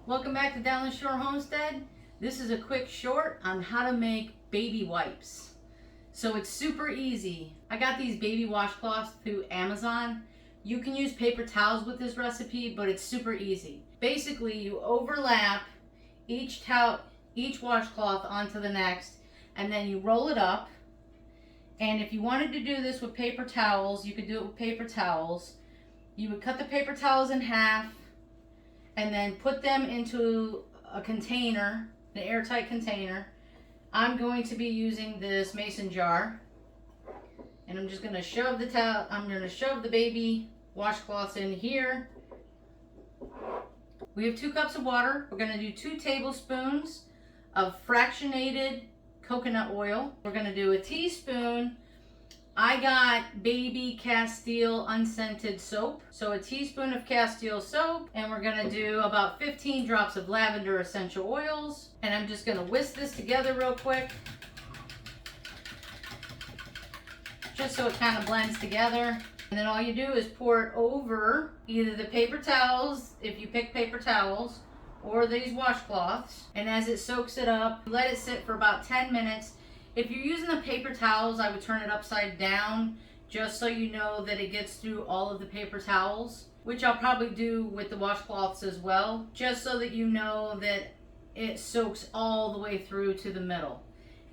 Welcome back to Downland Shore Homestead. This is a quick short on how to make baby wipes. So it's super easy. I got these baby washcloths through Amazon. You can use paper towels with this recipe, but it's super easy. Basically, you overlap each washcloth onto the next, and then you roll it up. And if you wanted to do this with paper towels, you could do it with paper towels. You would cut the paper towels in half and then put them into a container, an airtight container. I'm going to be using this mason jar, and I'm just going to shove the baby washcloths in here. We have 2 cups of water. We're going to do 2 tablespoons of fractionated coconut oil. We're going to do a teaspoon. I got baby castile unscented soap. So a teaspoon of castile soap, and we're gonna do about 15 drops of lavender essential oils. And I'm just gonna whisk this together real quick, just so it kind of blends together. And then all you do is pour it over either the paper towels, if you pick paper towels, or these washcloths. And as it soaks it up, let it sit for about 10 minutes. If you're using the paper towels, I would turn it upside down just so you know that it gets through all of the paper towels, which I'll probably do with the washcloths as well, just so that you know that it soaks all the way through to the middle.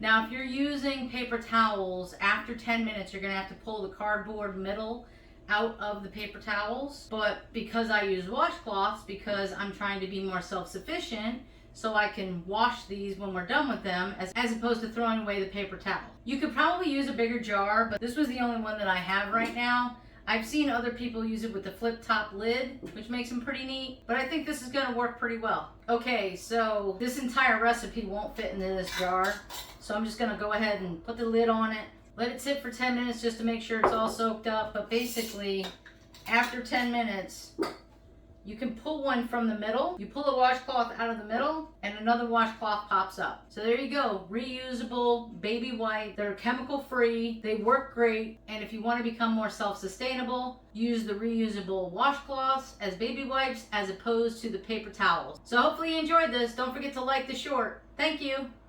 Now, if you're using paper towels, after 10 minutes, you're gonna have to pull the cardboard middle out of the paper towels. But because I use washcloths, because I'm trying to be more self-sufficient, so I can wash these when we're done with them, as opposed to throwing away the paper towel. You could probably use a bigger jar, but this was the only one that I have right now. I've seen other people use it with the flip top lid, which makes them pretty neat, but I think this is gonna work pretty well. Okay, so this entire recipe won't fit into this jar, so I'm just gonna go ahead and put the lid on it. Let it sit for 10 minutes just to make sure it's all soaked up, but basically, after 10 minutes, you can pull one from the middle. You pull a washcloth out of the middle and another washcloth pops up. So there you go, reusable baby wipe. They're chemical free, they work great, and if you want to become more self-sustainable, use the reusable washcloths as baby wipes as opposed to the paper towels. So hopefully you enjoyed this. Don't forget to like the short. Thank you.